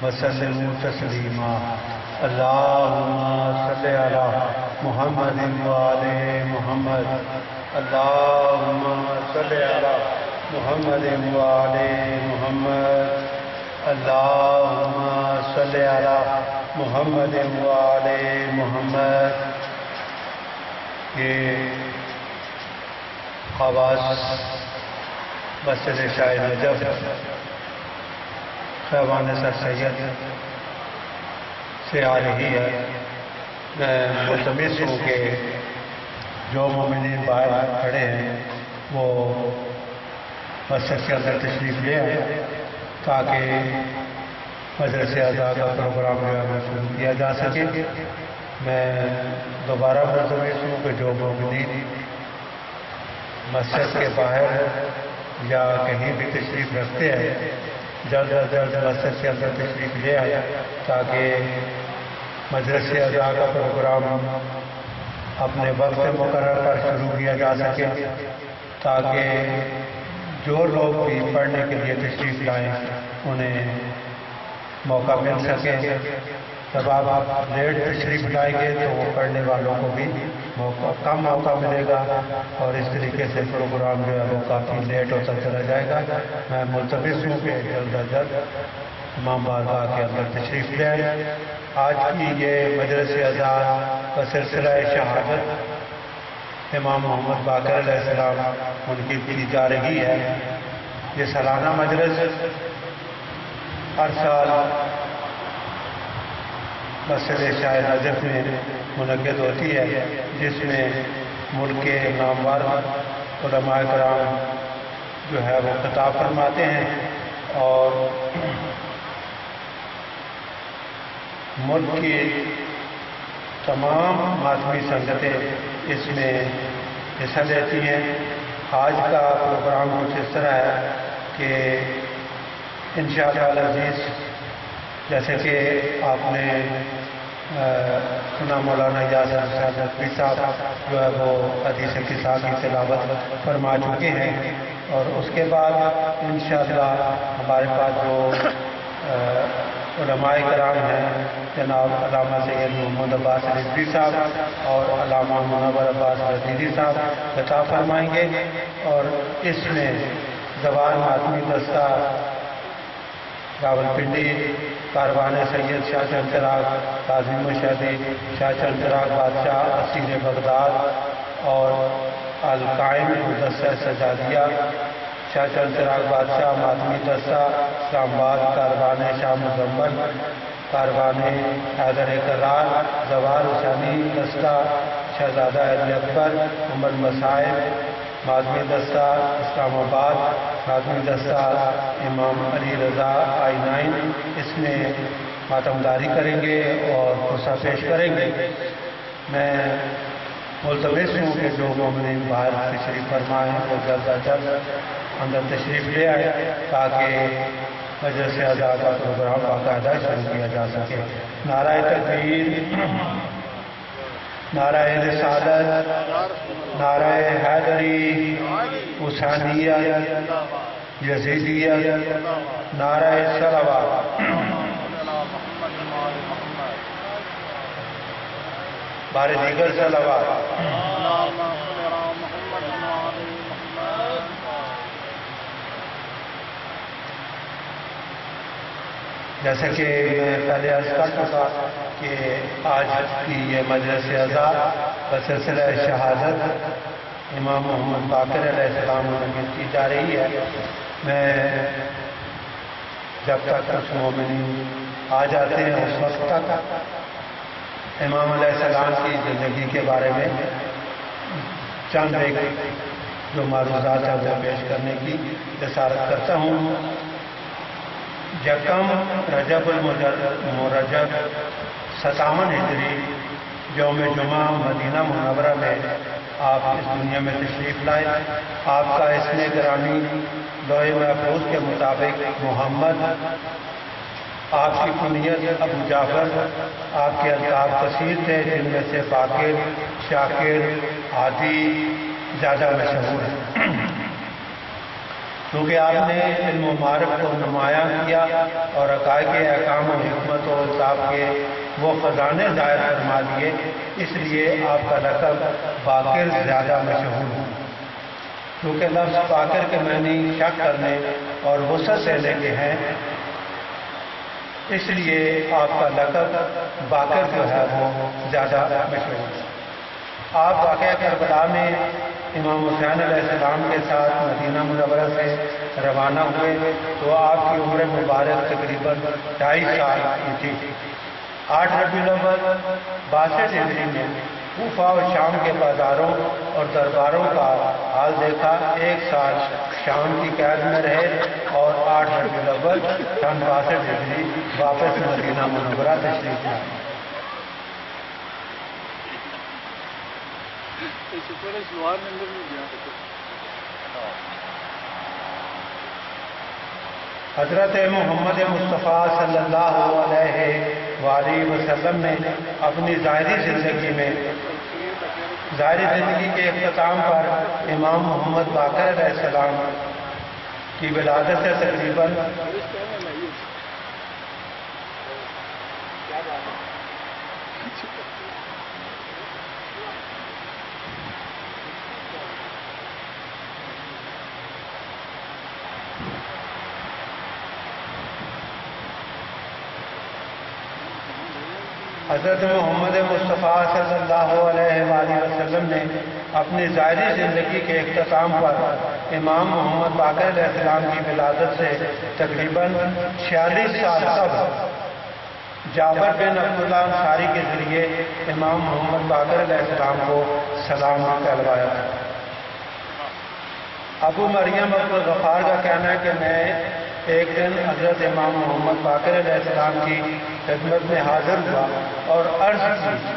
وسلموا تسلیما اللہم صلی علی محمد وآل محمد اللہم صلی علی محمد وآل محمد اللہم صلی علی محمد وآل محمد۔ یہ آواز مسجد شاہ نجف خیبان سر سید سے آ رہی ہے۔ میں ملتمس ہوں کہ جو مومنین باہر کھڑے ہیں وہ مسجد کے اندر تشریف لے آئیں تاکہ مجلس اعزاز کا پروگرام جو ہے شروع کیا جا سکے۔ میں دوبارہ ملتمس ہوں کہ جو مومنین مسجد کے باہر یا کہیں بھی تشریف رکھتے ہیں جلد از جلد مسجد کے اندر تشریف لے آئے تاکہ مجلس اعزاز کا پروگرام اپنے وقت مقرر پر شروع کیا جا سکے، تاکہ جو لوگ بھی پڑھنے کے لیے تشریف لائیں انہیں موقع مل سکے۔ جب آپ لیٹ تشریف لائیں گے تو وہ پڑھنے والوں کو بھی کم موقع ملے گا اور اس طریقے سے پروگرام جو ہے وہ کافی لیٹ ہوتا چلا جائے گا۔ میں ملتمس ہوں کہ جلد از جلد امام بارگاہ کے اندر تشریف لے آئیں۔ آج کی یہ مجلس اعزاز کا سلسلہ شہادت امام محمد باقر علیہ السلام منعقد کی جا رہی ہے۔ یہ سالانہ مجلس ہر سال مسجد شاہ نجف میں منعقد ہوتی ہے، جس میں ملک کے نامور علماء کرام جو ہے وہ خطاب فرماتے ہیں اور ملک کی تمام ماتمی سنگتیں اس میں حصہ لیتی ہیں۔ آج کا پروگرام کچھ اس طرح ہے کہ انشاءاللہ العزیز جیسے کہ آپ نے سنا مولانا یاسر نقوی صاحب جو ہے وہ حدیث کساء کی تلاوت فرما چکے ہیں، اور اس کے بعد انشاءاللہ ہمارے پاس جو علماء کرام ہیں جناب علامہ سید محمد عباس رضوی صاحب اور علامہ منور عباس رضوی صاحب خطاب فرمائیں گے، اور اس میں زبان ماتمی دستہ راولپنڈی کاروان سید شاہ چند چراغ قاضی مشہدی شاہ چند چراغ بادشاہ اسیر بغداد اور القائم مدثر سجادیہ شاہ چند چراغ بادشاہ ماتمی دستہ اسلام آباد کاروان شاہ مزمل کاروان حیدر کرار زوار حسینی دستہ شہزادہ علی اکبر محمد مسائب ماتمی دستہ اسلام آباد ماتمی دستہ امام علی رضا I9 اس میں ماتمداری کریں گے اور خصہ پیش کریں گے۔ میں ملتمس ہوں کہ جو مومنین باہر تشریف فرمائیں وہ جلد از جلد اندر تشریف لے آئے تاکہ مجلس اعزاز کا پروگرام باقاعدہ شروع کیا جا سکے۔ نعرہ تکبیر، نعرہ رسالت، نعرہ حیدری، حسینیہ، یزیدیہ، نعرہ صلوات۔ بار دیگر صلوات۔ جیسے کہ میں پہلے عرض کر چکا کہ آج کی یہ مجلس اعزاز کا سلسلہ شہادت امام محمد باقر علیہ السلام منعقد کی جا رہی ہے۔ میں جب تک کچھ مومنین آ جاتے ہیں اس وقت تک امام علیہ السلام کی زندگی کے بارے میں چند ایک جو معروضات ہیں وہ پیش کرنے کی جسارت کرتا ہوں۔ یکم رجب المرجب 57 ہجری یوم جمعہ مدینہ منورہ میں آپ اس دنیا میں تشریف لائے۔ آپ کا اسم گرامی لوح محفوظ کے مطابق محمد، آپ کی کنیت ابو جعفر، آپ کے القاب کثیر تھے جن میں سے باقر، شاکر، عادی زیادہ مشہور ہیں۔ کیونکہ آپ نے علم و معرف کو نمایاں کیا اور عقائد کے احکام و حکمت و انصاف کے وہ خزانے ظاہر فرما دیے، اس لیے آپ کا لقب باقر زیادہ مشہور ہے، کیونکہ لفظ باقر کے معنی شک کرنے اور وسعت دینے کے ہیں، اس لیے آپ کا لقب باقر جو ہے وہ زیادہ مشہور ہے۔ آپ واقعہ کربلا میں امام حسین علیہ السلام کے ساتھ مدینہ منورہ سے روانہ ہوئے تو آپ کی عمر مبارک تقریباً 2.5 سال کی تھی۔ 8 ربیع الاول 62 ہجری میں کوفہ اور شام کے بازاروں اور درباروں کا حال دیکھا۔ 1 سال شام کی قید میں رہے اور 8 ربیع الاول سن 62 ہجری واپس مدینہ منورہ تشریف لائے۔ حضرت محمد مصطفیٰ صلی اللہ علیہ وآلہ وسلم نے اپنی ظاہری زندگی کے اختتام پر امام محمد باقر علیہ السلام کی ولادت سے تقریباً حضرت محمد مصطفیٰ صلی اللہ علیہ وآلہ وسلم نے اپنی ظاہری زندگی کے اختتام پر امام محمد باقر علیہ السلام کی ولادت سے تقریباً 46 سال قبل جابر بن عبداللہ انصاری کے ذریعے امام محمد باقر علیہ السلام کو سلام کہلوایا تھا۔ ابو مریم عبد الغفار کا کہنا ہے کہ میں ایک دن حضرت امام محمد باقر علیہ السلام کی خدمت میں حاضر ہوا اور عرض کی۔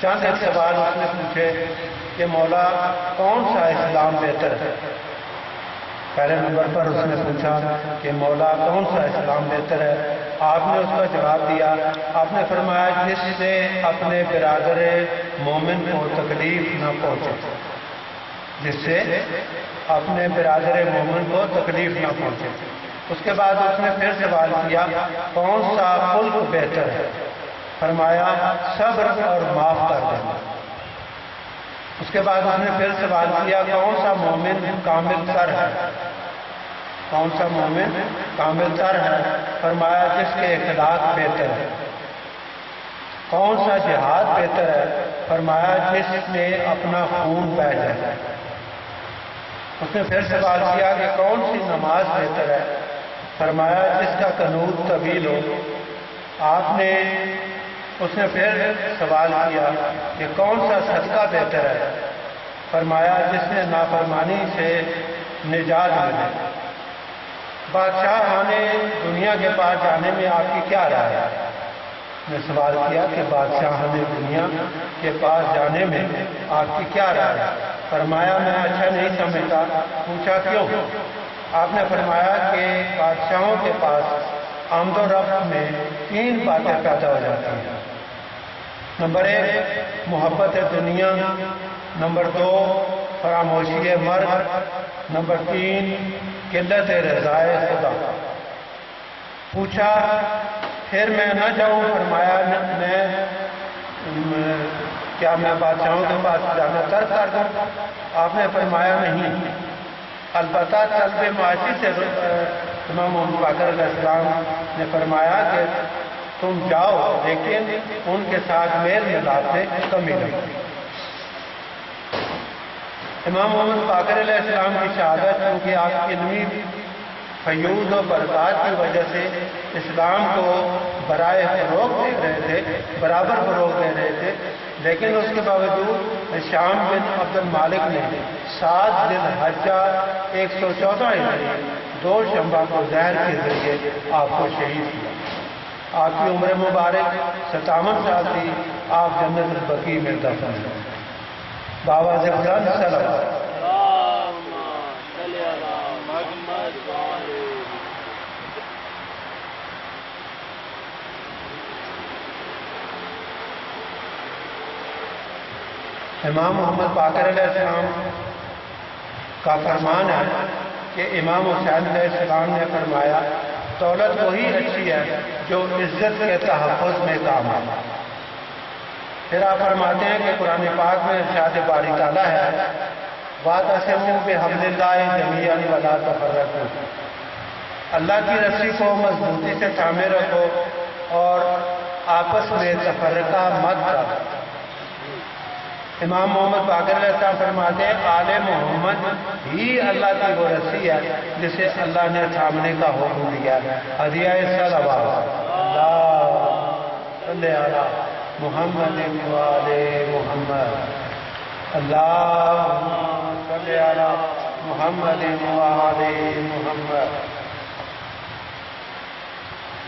چند ایک سوال اس نے پوچھے کہ مولا کون سا اسلام بہتر ہے؟ پہلے نمبر پر اس نے پوچھا کہ مولا کون سا اسلام بہتر ہے؟ آپ نے اس کا جواب دیا، آپ نے فرمایا جس سے اپنے برادر مومن کو تکلیف نہ پہنچے، جس سے اپنے برادر مومن کو تکلیف نہ پہنچے۔ اس کے بعد اس نے پھر سوال کیا کون سا خلق بہتر ہے؟ فرمایا صبر اور معاف کر دینا۔ اس کے بعد اس نے پھر سوال کیا کون سا مومن کامل تر ہے؟ کون سا مومن کامل تر ہے؟ فرمایا جس کے اخلاق بہتر ہے۔ کون سا جہاد بہتر ہے؟ فرمایا جس میں اپنا خون بہہ جائے۔ اس نے پھر سوال کیا کہ کون سی نماز بہتر ہے؟ فرمایا جس کا قنوت طویل ہو۔ اس نے پھر سوال کیا کہ کون سا صدقہ بہتر ہے؟ فرمایا جس میں نافرمانی سے نجات ملے۔ بادشاہ دنیا کے پاس جانے میں آپ کی کیا رائے ہے؟ نے سوال کیا کہ بادشاہ دنیا کے پاس جانے میں آپ کی کیا رائے ہے؟ فرمایا میں اچھا نہیں سمجھتا۔ پوچھا کیوں؟ آپ نے فرمایا کہ بادشاہوں کے پاس آمد و رفت میں 3 باتیں پیدا ہو جاتی ہیں۔ نمبر 1 محبت دنیا، نمبر 2 فراموشی مرگ، نمبر 3 قلت رضائے خدا۔ پوچھا پھر میں نہ جاؤں؟ فرمایا کیا میں بادشاہوں کے پاس جانا ترک کر دوں؟ آپ نے فرمایا نہیں، البتہ طلب معاشی سے امام محمد باقر علیہ السلام نے فرمایا کہ تم جاؤ لیکن ان کے ساتھ میل ملاپ سے کمی رکھو۔ امام محمد باقر علیہ السلام کی شہادت کیونکہ آپ علمی فیوض و برکات کی وجہ سے اسلام کو برائے فروغ دے رہے تھے، برابر فروغ دے رہے تھے، لیکن اس کے باوجود شام بن عبد المالک نے 7 ذی الحجہ 114 ہجری 2 شنبہ کو زہر کے ذریعے آپ کو شہید کیا۔ آپ کی عمر مبارک 57 سال تھی۔ آپ جنت البقیع میں دفن ہیں۔ بابا سے بلند صلوات۔ امام محمد باقر علیہ السلام کا فرمان ہے کہ امام حسین علیہ السلام نے فرمایا دولت وہی اچھی ہے جو عزت کے تحفظ میں کام آئے۔ پھر آپ فرماتے ہیں کہ قرآن پاک میں ارشاد باری تعالیٰ ہے وَاعْتَصِمُوا بِحَبْلِ اللَّهِ جَمِيعًا وَلَا تَفَرَّقُوا، اللہ کی رسی کو مضبوطی سے تھامے رکھو اور آپس میں تفرقہ مت کرو۔ امام محمد باقر علیہ السلام فرماتے ہیں آل محمد ہی اللہ کی وہ رسی ہے جسے اللہ نے تھامنے کا حکم دیا ہے۔ ہدیہ صلوات اللہ صلی علی محمد وآل محمد، اللہم صلی علی محمد وآل محمد۔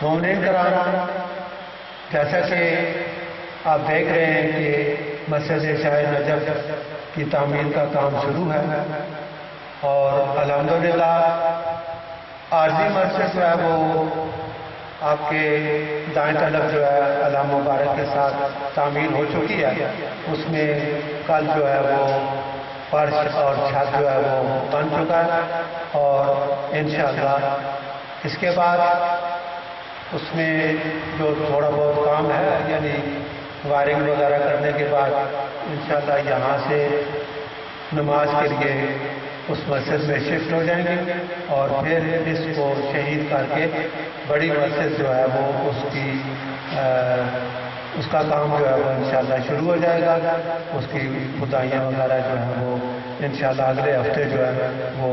مومنین کرام، جیسا کہ آپ دیکھ رہے ہیں کہ مسجد شاہ نجف کی تعمیر کا کام شروع ہے اور الحمدللہ عارضی مسجد جو ہے وہ آپ کے دائیں طرف جو ہے علامہ مبارک کے ساتھ تعمیر ہو چکی ہے۔ اس میں کل جو ہے وہ فرش اور چھت جو ہے وہ بن چکا ہے اور انشاءاللہ اس کے بعد اس میں جو تھوڑا بہت کام ہے یعنی وائرنگ وغیرہ کرنے کے بعد انشاءاللہ یہاں سے نماز کے لیے اس مسجد میں شفٹ ہو جائیں گے اور پھر اس کو شہید کر کے بڑی مسجد جو ہے وہ اس کا کام جو ہے وہ انشاءاللہ شروع ہو جائے گا۔ اس کی کھدائیاں وغیرہ جو ہیں وہ انشاءاللہ اگلے ہفتے جو ہے وہ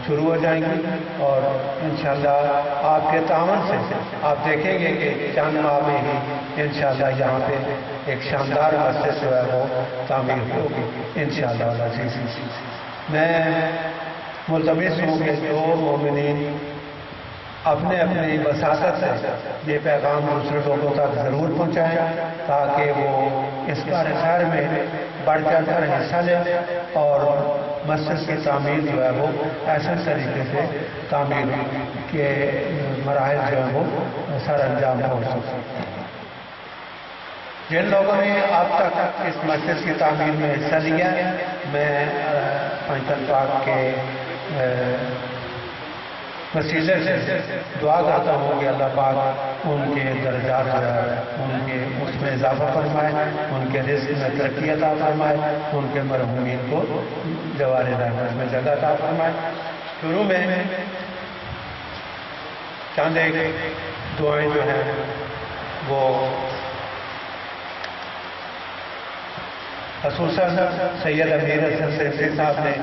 شروع ہو جائیں گی اور انشاءاللہ آپ کے تعاون سے آپ دیکھیں گے کہ چند ماہ میں ہی انشاءاللہ یہاں پہ ایک شاندار مسجد جو ہے وہ تعمیر ہوگی انشاءاللہ العزیز۔ میں ملتمس ہوں کہ جو مومنین اپنے اپنی وساطت سے یہ پیغام دوسرے لوگوں تک ضرور پہنچائیں تاکہ وہ اس کار خیر میں بڑھ چڑھ کر حصہ لیں اور مسجد کی تعمیر جو ہے وہ ایسے طریقے سے تعمیر کے مراحل جو ہیں وہ سر انجام ہو سکتے۔ جن لوگوں نے اب تک اس مسجد کی تعمیر میں حصہ لیا ہے میں پنجتن پاک کے وسیلے سے دعا کرتا ہوں کہ اللہ پاک ان کے درجات جو ہے ان کے اس میں اضافہ فرمائے، ان کے رزق میں ترقی عطا فرمائے، ان کے مرحومین کو جوار رحمت میں جگہ عطا فرمائے۔ شروع میں چند ایک دعائیں جو ہیں وہ خصوصاً سید امیر حسن سیدھی صاحب نے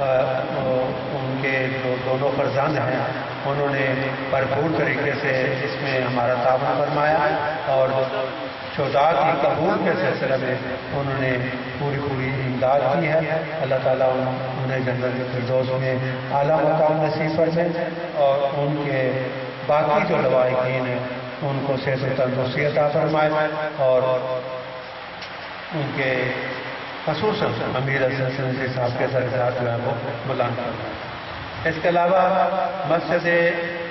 ان کے جو دونوں فرزند ہیں انہوں نے بھرپور طریقے سے اس میں ہمارا تعاون فرمایا اور شہداء کی قبول کے سلسلے میں انہوں نے پوری امداد کی ہے۔ اللہ تعالیٰ انہیں جنت الفردوس میں اعلیٰ مقام نصیب فرمائے اور ان کے باقی جو لواحقین ہیں ان کو صحت و تندرستی عطا فرمائے اور ان کے خصوصاً امیر حسن سیدھی صاحب کے درجات جو ہیں وہ بلند فرمائے۔ اس کے علاوہ مسجد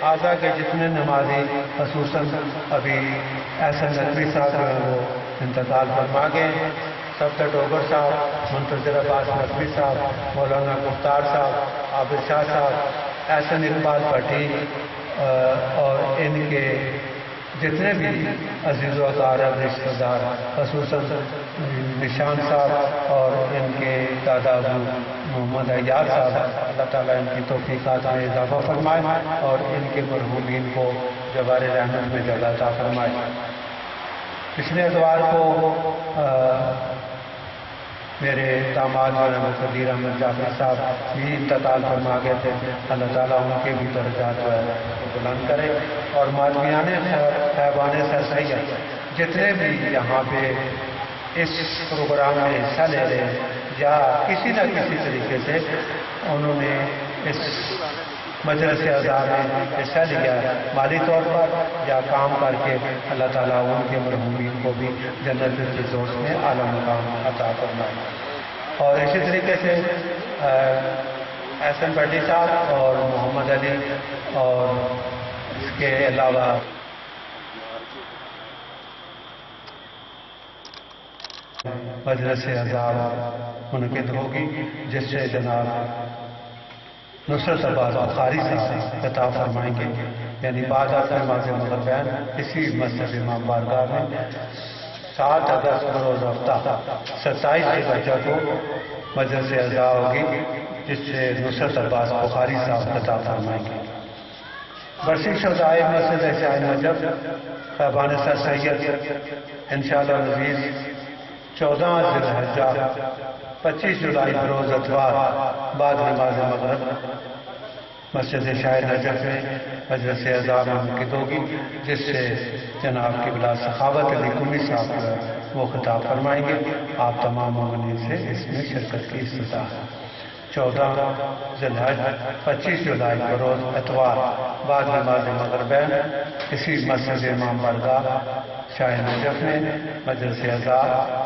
اعظم کے جتنے نمازی خصوصاً ابھی احسن ندوی صاحب جو ہیں وہ انتقال فرما گئے، سبت ڈوگر صاحب، منتظر عباس ندوی صاحب، مولانا مختار صاحب، عابد شاہ صاحب، احسن اقبال بھٹی اور ان کے جتنے بھی عزیز و اقارب رشتہ دار خصوصاً نشان صاحب اور ان کے دادا ابو محمد عیاض صاحب، اللہ تعالیٰ ان کی توفیقات میں اضافہ فرمائے اور ان کے مرحومین کو جوار رحمت میں جگہ عطا فرمائے۔ پچھلے اتوار کو میرے داماد جو ہیں صدیر احمد جعفر صاحب بھی انتقال فرما گئے تھے، اللہ تعالیٰ ان کے بھی درجات جو ہے بلند کرے اور مادمیان صاحبان سر سید جتنے بھی یہاں پہ اس پروگرام میں حصہ لے رہے ہیں یا کسی نہ کسی طریقے سے انہوں نے اس مجلس اعزاز میں حصہ لیا ہے مالی طور پر یا کام کر کے، اللہ تعالیٰ ان کے مرحومین کو بھی جنت الفردوس میں اعلیٰ مقام عطا فرمائے۔ اور اسی طریقے سے احسن بھٹی صاحب اور محمد علی اور اس کے علاوہ مجلس اعزاز منعقد ہوگی جس سے جناب نصرت عباس بخاری صاحب خطاب فرمائیں گے، یعنی بعد از نماز مغربین اسی مسجد امام بارگاہ میں 7 اگست بروز ہفتہ 27 ذوالحجہ کو مجلس عزا ہوگی، جس سے نصرت عباس بخاری صاحب خطاب فرمائیں گے۔ برسی شہدائے مسجد شاہ نجف خیبان سر سید انشاءاللہ العزیز 14 ذوالحجہ 25 جولائی بروز اتوار بعد نماز مغرب مسجد شاہ نجف میں مجلس عزا منعقد ہوگی، جس سے جناب قبلہ سخاوت علی قمی صاحب وہ خطاب فرمائیں گے۔ آپ تمام مومنین سے اس میں شرکت کی استطاعت ہے۔ 14 ذوالحجہ 25 جولائی بروز اتوار بعد نماز مغربین اسی مسجد امام بارگاہ شاہ نجف میں مجلس عزا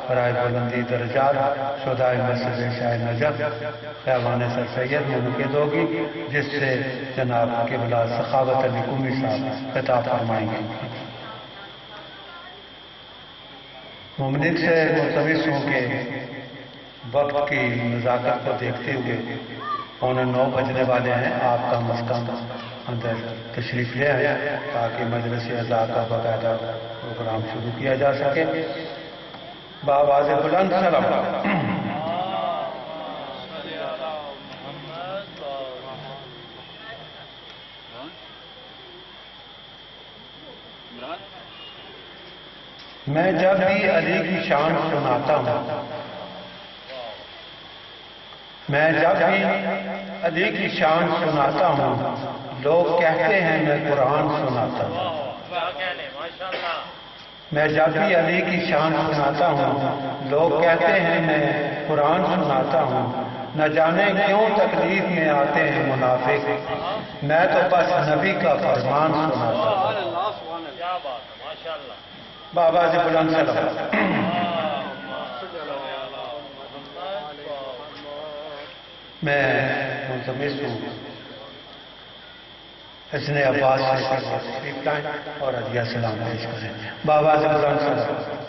برائے بلندی درجات شہدائے مسجد شاہ نجف خیابان سر سید منعقد ہوگی، جس سے جناب قبلہ سخاوت علی قمی صاحب خطاب فرمائیں گے۔ مومنین سے ملتمس ہوں کہ وقت کی نزاکت کو دیکھتے ہوئے 9:15 بجنے والے ہیں، آپ کم از کم اندر تشریف لے آئیں تاکہ مجلس عزا کا باقاعدہ پروگرام شروع کیا جا سکے۔ بآواز بلند سلام۔ میں جب بھی علی کی شان سناتا ہوں، میں جب بھی علی کی شان سناتا ہوں، لوگ کہتے ہیں میں قرآن سناتا ہوں۔ میں جب بھی علی کی شان سناتا ہوں، لوگ کہتے ہیں میں قرآن سناتا ہوں، نہ جانے کیوں تکلیف میں آتے ہیں منافق، میں تو بس نبی کا فرمان سناتا ہوں۔ بابا سے بلند سلام۔ میں ملتمس ہوں حسن عباس سے تشریف لائیں اور عدیہ سلام پیش کریں۔ بابا سے بلند سلام۔